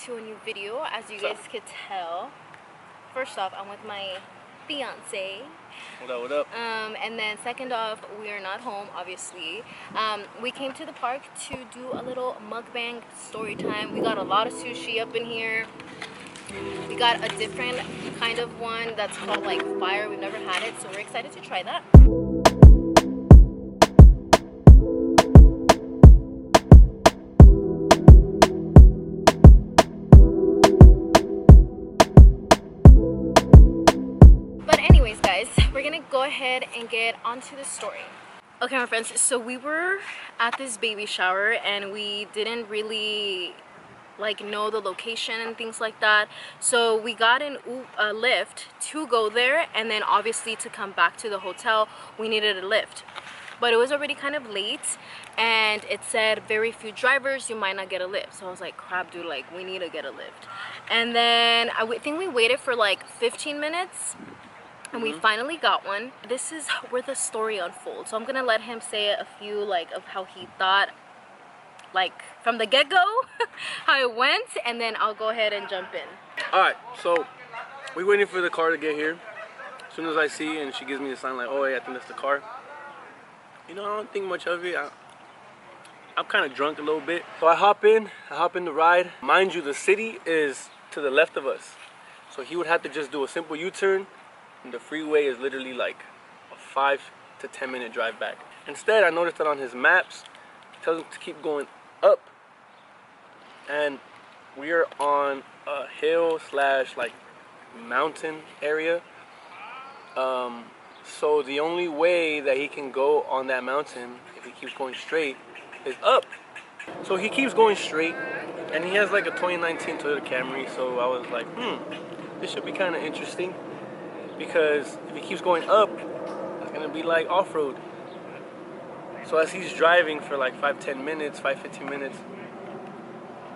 to a new video. As you guys could tell, first off, I'm with my fiance. What up, what up? And then second off, we are not home, obviously. We came to the park to do a little mukbang story time. We got a lot of sushi up in here. We got a different kind of one that's called like fire. We've never had it, so we're excited to try that. We're gonna go ahead and get onto the story. Okay, my friends, so we were at this baby shower and we didn't really like know the location and things like that, so we got a Lyft to go there, and then obviously to come back to the hotel we needed a Lyft, but it was already kind of late and it said very few drivers, you might not get a Lyft. So I was like, crap dude, like we need to get a Lyft. And then I think we waited for like 15 minutes and we finally got one. This is where the story unfolds. So I'm gonna let him say a few like of how he thought, like from the get-go, how it went, and then I'll go ahead and jump in. Alright, so we're waiting for the car to get here. As soon as I see and she gives me the sign like, oh yeah, I think that's the car. You know, I don't think much of it. I'm kind of drunk a little bit. So I hop in the ride. Mind you, the city is to the left of us. So he would have to just do a simple U-turn. And the freeway is literally like a 5 to 10 minute drive back. Instead, I noticed that on his maps, it tells him to keep going up. And we are on a hill slash like mountain area. So the only way that he can go on that mountain, if he keeps going straight, is up. So he keeps going straight, and he has like a 2019 Toyota Camry. So I was like, this should be kind of interesting. Because if he keeps going up, it's gonna be like off-road. So as he's driving for like 5-10 minutes, 5-15 minutes,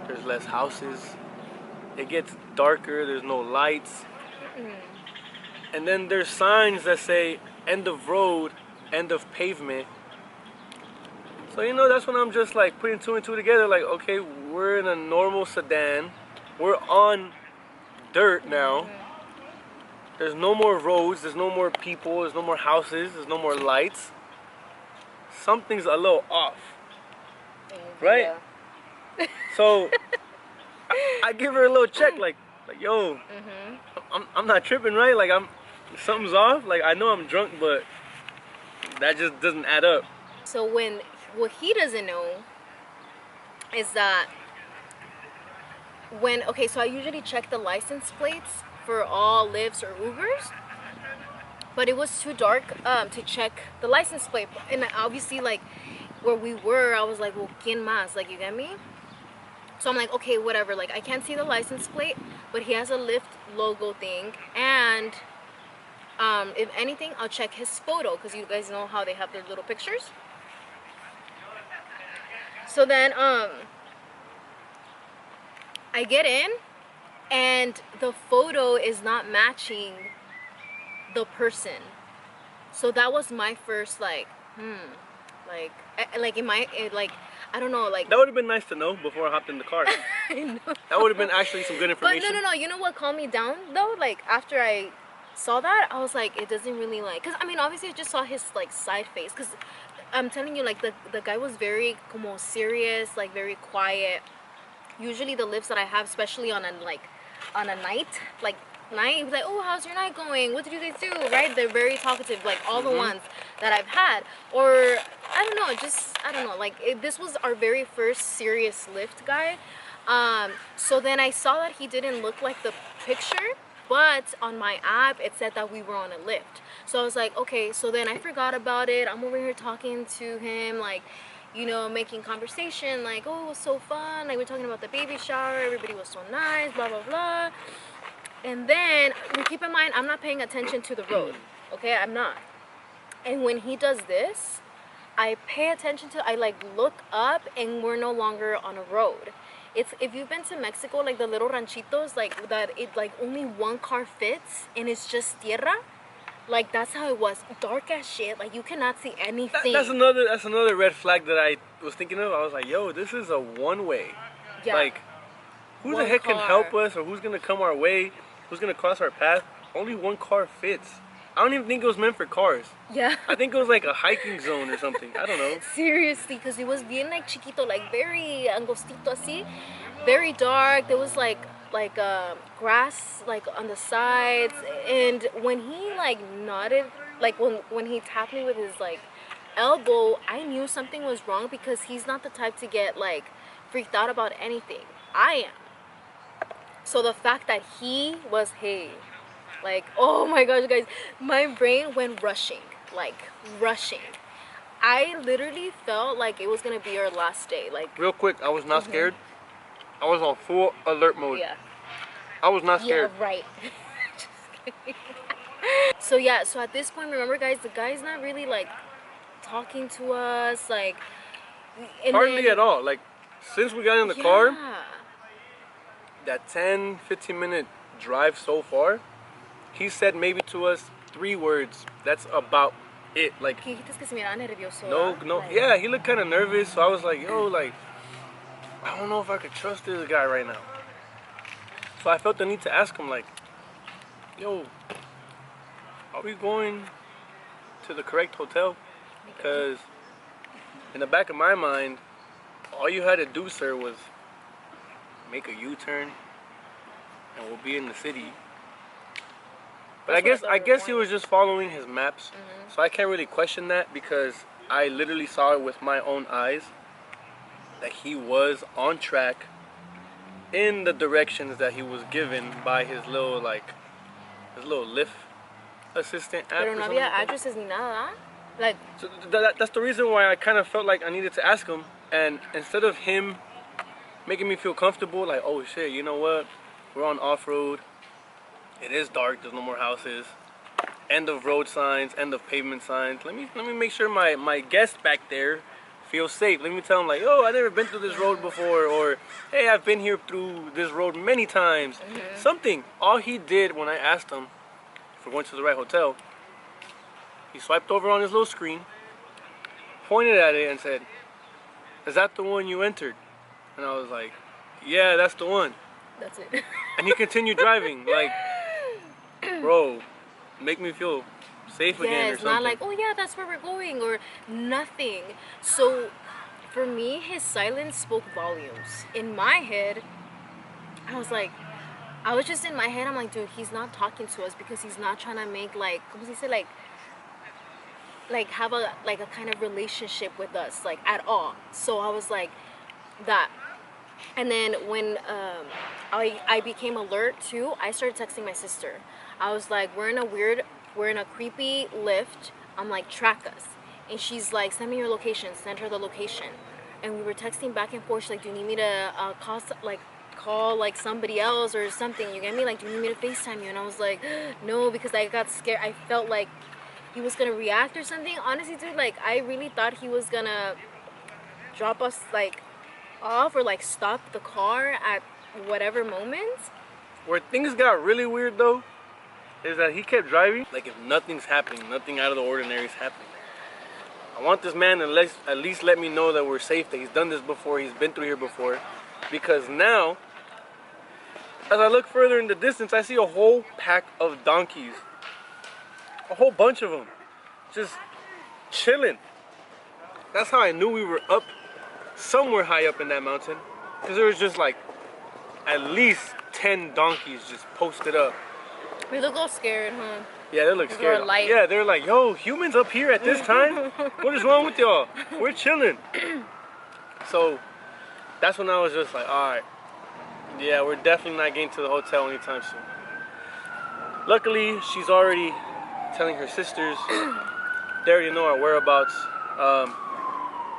there's less houses. It gets darker, there's no lights. And then there's signs that say end of road, end of pavement. So you know, that's when I'm just like putting two and two together, like, okay, we're in a normal sedan. We're on dirt now. There's no more roads, there's no more people, there's no more houses, there's no more lights. Something's a little off, right? Yeah. So I give her a little check, like yo, I'm not tripping, right? Like something's off. Like I know I'm drunk, but that just doesn't add up. So what he doesn't know is that so I usually check the license plates for all Lyfts or Ubers, but it was too dark to check the license plate, and obviously like where we were, I was like, well, ¿quién más? Like, you get me? So I'm like, okay, whatever, like I can't see the license plate, but he has a Lyft logo thing, and if anything, I'll check his photo, because you guys know how they have their little pictures. So then I get in, and the photo is not matching the person. So that was my first like, like I don't know, like. That would have been nice to know before I hopped in the car. I know. That would have been actually some good information. But no, you know what calmed me down though? Like after I saw that, I was like, it doesn't really like, cause I mean obviously I just saw his like side face, cause I'm telling you, like the guy was very como serious, like very quiet. Usually the Lyfts that I have, especially on a night, he was like, oh, how's your night going? What did you guys do? Right? They're very talkative, like all the ones that I've had. Or I don't know, like this was our very first serious Lyft guy. So then I saw that he didn't look like the picture, but on my app it said that we were on a Lyft. So I was like, okay. So then I forgot about it. I'm over here talking to him, like, you know, making conversation, like, oh, it was so fun, like we're talking about the baby shower, everybody was so nice, blah blah blah. And then keep in mind, I'm not paying attention to the road, okay? I'm not. And when he does this, I pay attention to, I like look up, and we're no longer on a road. It's, if you've been to Mexico, like the little ranchitos, like that, it like only one car fits and it's just tierra. Like that's how it was, dark as shit. Like you cannot see anything. That's another red flag that I was thinking of. I was like, yo, this is a one-way. Yeah. Like who the one heck can car. help us, or who's gonna come our way, who's gonna cross our path. Only one car fits. I don't even think it was meant for cars. Yeah. I think it was like a hiking zone or something. I don't know. Seriously, because it was bien like chiquito, like very angostito así, very dark. There was like grass like on the sides, and when he like nodded, like when he tapped me with his like elbow, I knew something was wrong because he's not the type to get like freaked out about anything. I am. So the fact that he was, hey, like, oh my gosh, guys, my brain went rushing, like rushing. I literally felt like it was gonna be our last day. Like, Real quick, I was not scared. I was on full alert mode. yeah, I was not scared. yeah, right. Just kidding. So yeah, so at this point, remember, guys, the guy's not really like talking to us, like, and Hardly then, at all. Like, since we got in the car, that 10-15 minute drive so far, he said maybe to us 3 words. That's about it. Like, ¿Qué dijiste que se miraba nervioso? no, Like, yeah, he looked kind of nervous. So I was like, yo, like, I don't know if I could trust this guy right now. So I felt the need to ask him, like, yo, are we going to the correct hotel? Because in the back of my mind, all you had to do, sir, was make a U-turn and we'll be in the city. But I guess he was just following his maps. So I can't really question that because I literally saw it with my own eyes that he was on track in the directions that he was given by his little Lyft assistant app. Pero no había addresses ni nada, like. So that's the reason why I kind of felt like I needed to ask him. And instead of him making me feel comfortable, like, oh shit, you know what? We're on off-road. It is dark. There's no more houses. End of road signs. End of pavement signs. Let me make sure my guest back there feels safe. Let me tell him, like, oh, I've never been through this road before, or hey, I've been here through this road many times. Something. All he did when I asked him if we're going to the right hotel, he swiped over on his little screen, pointed at it, and said, "Is that the one you entered?" And I was like, "Yeah, that's the one." That's it. And he continued driving, like, bro, make me feel safe again or Yes, something. not like, oh yeah, that's where we're going, or nothing. So for me, his silence spoke volumes. In my head, I was like, I was just in my head, I'm like, dude, he's not talking to us because he's not trying to make like, como se dice, like have a kind of relationship with us, like, at all. So I was like, that. And then when I became alert too, I started texting my sister. I was like, we're in a creepy Lyft. I'm like, track us. And she's like, send me your location. Send her the location. And we were texting back and forth. She's like, do you need me to call like somebody else or something? You get me? Like, do you need me to FaceTime you? And I was like, no, because I got scared. I felt like he was gonna react or something. Honestly, dude, like, I really thought he was gonna drop us like off or like stop the car at whatever moment. Where things got really weird though is that he kept driving like if nothing's happening, nothing out of the ordinary is happening. I want this man to at least let me know that we're safe, that he's done this before, he's been through here before. Because now, as I look further in the distance, I see a whole pack of donkeys. A whole bunch of them. Just chilling. That's how I knew we were up somewhere high up in that mountain, because there was just like at least 10 donkeys just posted up. We look all scared, huh? Yeah, they look scared. Light. Yeah, they're like, yo, humans up here at this time? What is wrong with y'all? We're chilling. So that's when I was just like, all right, yeah, we're definitely not getting to the hotel anytime soon. Luckily, she's already telling her sisters. They already know our whereabouts.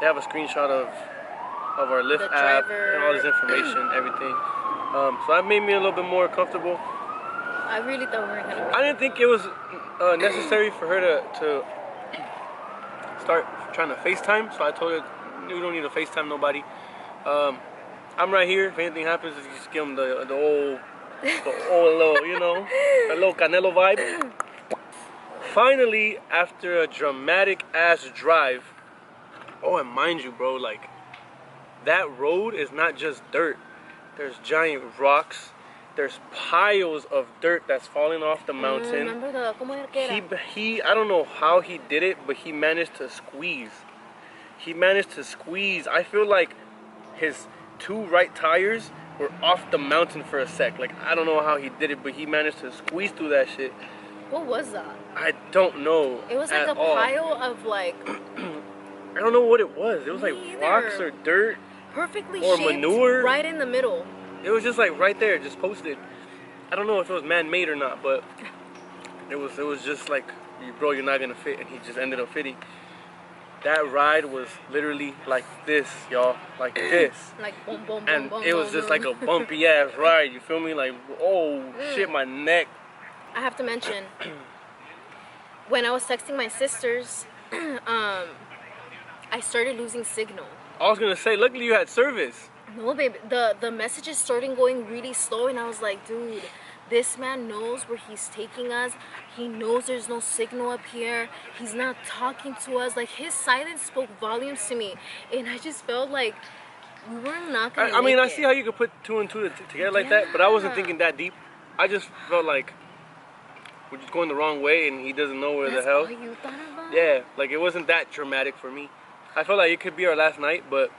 They have a screenshot of our Lyft app and all this information, everything. So that made me a little bit more comfortable. I really thought we were gonna. I didn't think it was necessary for her to start trying to FaceTime. So I told her, you don't need to FaceTime nobody. I'm right here. If anything happens, just give them the old little, you know, a little Canelo vibe. Finally, after a dramatic ass drive. Oh, and mind you, bro, like, that road is not just dirt. There's giant rocks. There's piles of dirt that's falling off the mountain. Remember the, ¿cómo era que era? He, I don't know how he did it, but he managed to squeeze. He managed to squeeze. I feel like his 2 right tires were off the mountain for a sec. Like, I don't know how he did it, but he managed to squeeze through that shit. What was that? I don't know. It was like a pile of like... I don't know what it was. It was like rocks or dirt. Perfectly or shaped, manure. right in the middle. It was just like right there, just posted. I don't know if it was man-made or not, but it was just like, bro, you're not gonna fit, and he just ended up fitting. That ride was literally like this, y'all, like this. Like boom, boom, boom, and boom, it was boom, just boom. like a bumpy ass ride. You feel me? Like, oh shit, my neck. I have to mention, when I was texting my sisters, I started losing signal. I was gonna say, luckily you had service. No, babe, the messages started going really slow, and I was like, dude, this man knows where he's taking us. He knows there's no signal up here. He's not talking to us. Like, his silence spoke volumes to me, and I just felt like we were not gonna I mean, make I see how you could put 2 and 2 together like that, but I wasn't thinking that deep. I just felt like we're just going the wrong way, and he doesn't know where That's the hell. all you thought about? Yeah, like it wasn't that dramatic for me. I felt like it could be our last night, but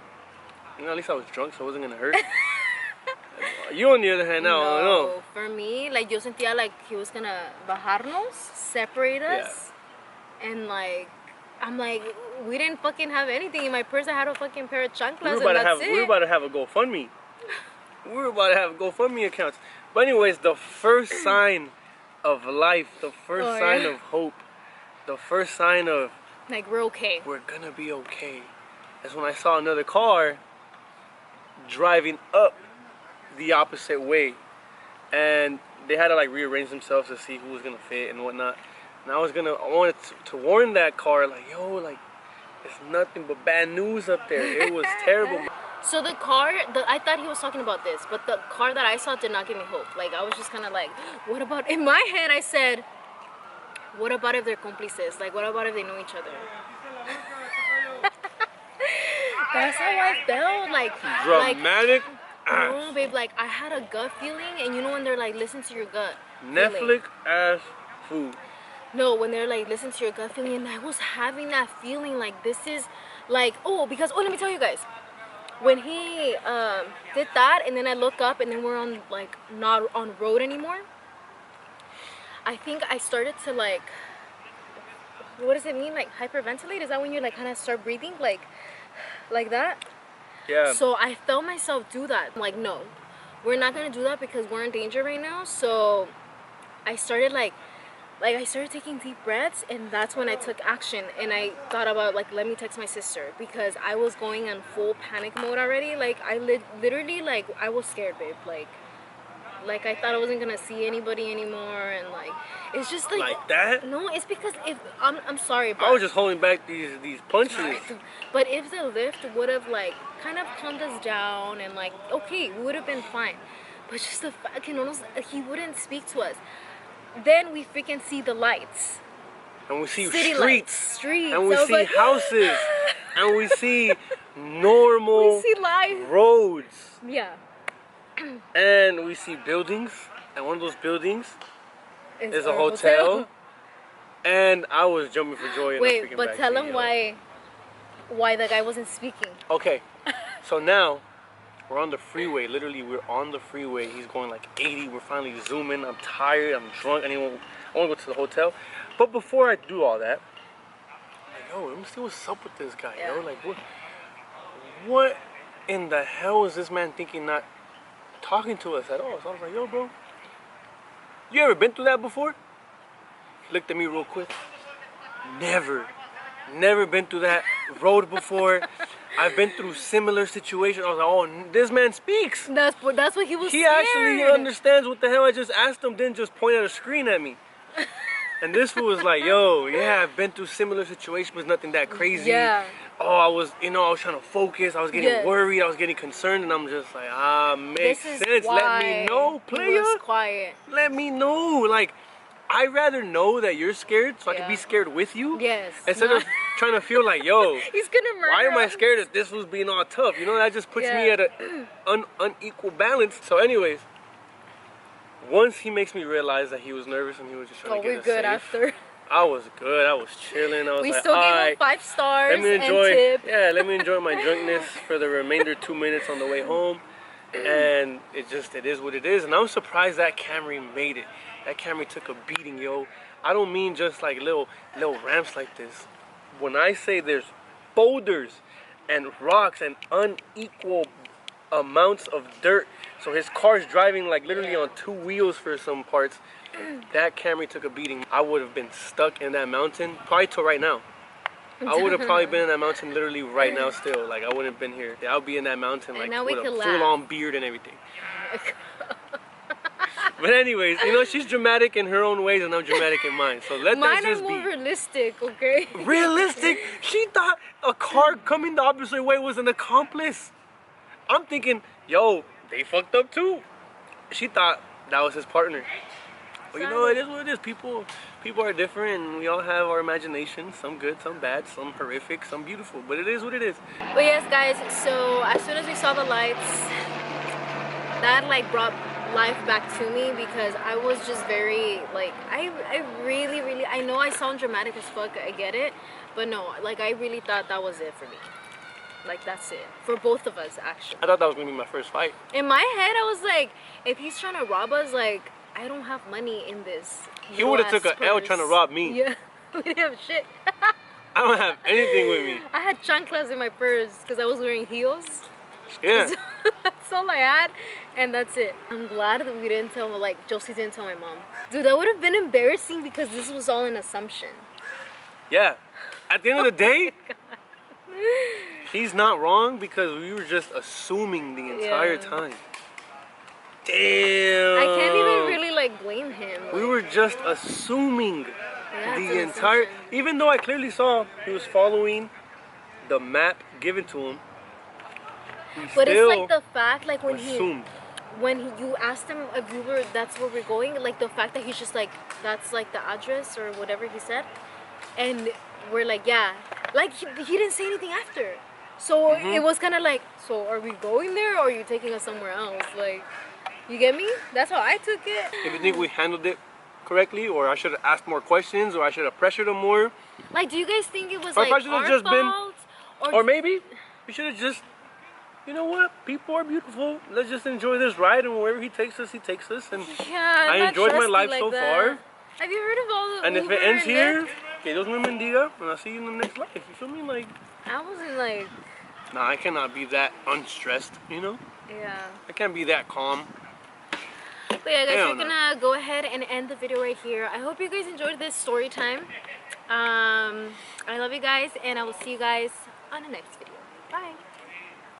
you know, at least I was drunk, so it wasn't gonna hurt. You on the other hand, now, I don't know. For me, like, yo sentía like he was gonna bajarnos, separate us, and like, I'm like, we didn't fucking have anything in my purse. I had a fucking pair of chanclas, and that's it. We were about to have a GoFundMe. We were about to have GoFundMe accounts. But anyways, the first sign of life, the first sign of hope, the first sign of like, we're okay. We're gonna be okay. That's when I saw another car driving up the opposite way, and they had to like rearrange themselves to see who was gonna fit and whatnot. And I wanted to warn that car, like, yo, like, it's nothing but bad news up there. It was terrible. So the car, I thought he was talking about this, but the car that I saw did not give me hope. Like, I was just kind of like, what about, in my head I said, what about if they're cómplices? Like, what about if they know each other? That's how I felt. Like, dramatic. No, babe, like, I had a gut feeling, and you know when they're like, listen to your gut Netflix ass food. No, when they're like, listen to your gut feeling, and I was having that feeling like, this is like, because let me tell you guys, when he did that, and then I look up, and then we're on, like, not on road anymore, I think I started to, like, what does it mean, like, hyperventilate? Is that when you, like, kind of start breathing like that? Yeah. So I felt myself do that. I'm like, no, we're not gonna do that because we're in danger right now. So I started I started taking deep breaths, and that's when I took action. And I thought about, like, let me text my sister, because I was going on full panic mode already. Like, I literally, like, I was scared, babe. Like I thought I wasn't gonna see anybody anymore, and like, it's just like that. No, it's because if I'm sorry, but I was just holding back these punches. But if the Lyft would have, like, kind of calmed us down, and like, okay, we would have been fine. But just the fact, he wouldn't speak to us. Then we freaking see the lights. And we see City streets. Lights. And we see houses. And we see normal roads. Yeah. And we see buildings. And one of those buildings is a hotel. And I was jumping for joy in the freaking but tell him why the guy wasn't speaking. Okay. So now we're on the freeway. Literally, we're on the freeway. He's going like 80. We're finally zooming. I'm tired. I'm drunk. I want to go to the hotel. But before I do all that, like, yo, let me see what's up with this guy, yo. Like, what in the hell is this man thinking, not talking to us at all? So I was like, yo, bro, you ever been through that before? He looked at me real quick. Never been through that road before. I've been through similar situations. I was like, oh, this man speaks. That's what he was He scared. actually understands what the hell I just asked him, didn't just point at a screen at me. And this fool was like, yo, yeah, I've been through similar situations, but nothing that crazy. Yeah. Oh, I was trying to focus. I was getting worried. I was getting concerned. And I'm just like, makes sense. Let me know, player. He was quiet. Let me know. Like, I'd rather know that you're scared so I can be Yeah. scared with you. Yes. Instead of trying to feel like, yo, He's gonna murder why am I us. scared if this was being all tough? You know, that just puts me Yeah. at an unequal balance. So anyways, once he makes me realize that he was nervous and he was just trying Oh, to get we're us good safe, after. I was good. I was chilling. I was We like, still all gave right, him 5 stars let me enjoy. and tip. Yeah, let me enjoy my drunkenness for the remainder 2 minutes on the way home. And it is what it is. And I'm surprised that Camry made it. That Camry took a beating, yo. I don't mean just like little ramps like this. When I say there's boulders and rocks and unequal amounts of dirt, so his car's driving like literally on 2 wheels for some parts. That Camry took a beating. I would have been stuck in that mountain probably till right now. I would have probably been in that mountain literally right now still. Like I wouldn't have been here. I would be in that mountain like with a full-on beard and everything. But anyways, you know, she's dramatic in her own ways and I'm dramatic in mine. So let that just be. Mine are more realistic, okay? Realistic? She thought a car coming the opposite way was an accomplice. I'm thinking, yo, they fucked up too. She thought that was his partner. But you know, it is what it is. People are different and we all have our imagination. Some good, some bad, some horrific, some beautiful. But it is what it is. But yes, guys, so as soon as we saw the lights, that like brought life back to me because I was just very like I really I know I sound dramatic as fuck, I get it, but no, like I really thought that was it for me. Like that's it for both of us actually. I thought that was gonna be my first fight. In my head I was like, if he's trying to rob us, like I don't have money in this. He would have took an L trying to rob me. Yeah. We didn't have shit. I don't have anything with me. I had chanclas in my purse because I was wearing heels. Yeah. That's all I had, and that's it. I'm glad that we didn't tell, like, Josie didn't tell my mom. Dude, that would have been embarrassing because this was all an assumption. Yeah. At the end of the day, he's not wrong because we were just assuming the entire time. Damn. I can't even really, like, blame him. We were just assuming the entire... Even though I clearly saw he was following the map given to him. But it's like the fact, like when assumed. you asked him if we were, that's where we're going, like the fact that he's just like, that's like the address or whatever he said, and we're like, yeah, like he didn't say anything after, so it was kind of like, so are we going there or are you taking us somewhere else? Like, you get me? That's how I took it. If you think we handled it correctly, or I should have asked more questions, or I should have pressured him more, like, do you guys think it was or like our fault, or maybe we should have just, you know what? People are beautiful. Let's just enjoy this ride, and wherever he takes us, he takes us. And yeah, I enjoyed my life like so that. far. Have you heard of all the And if Uber it ends and here, Lyft? que Dios me bendiga, and I'll see you in the next life. You feel me? Like, I wasn't like, nah, I cannot be that unstressed, you know? yeah. I can't be that calm. But yeah, guys, Hell we're no. gonna go ahead and end the video right here. I hope you guys enjoyed this story time. I love you guys, and I will see you guys on the next video. Bye.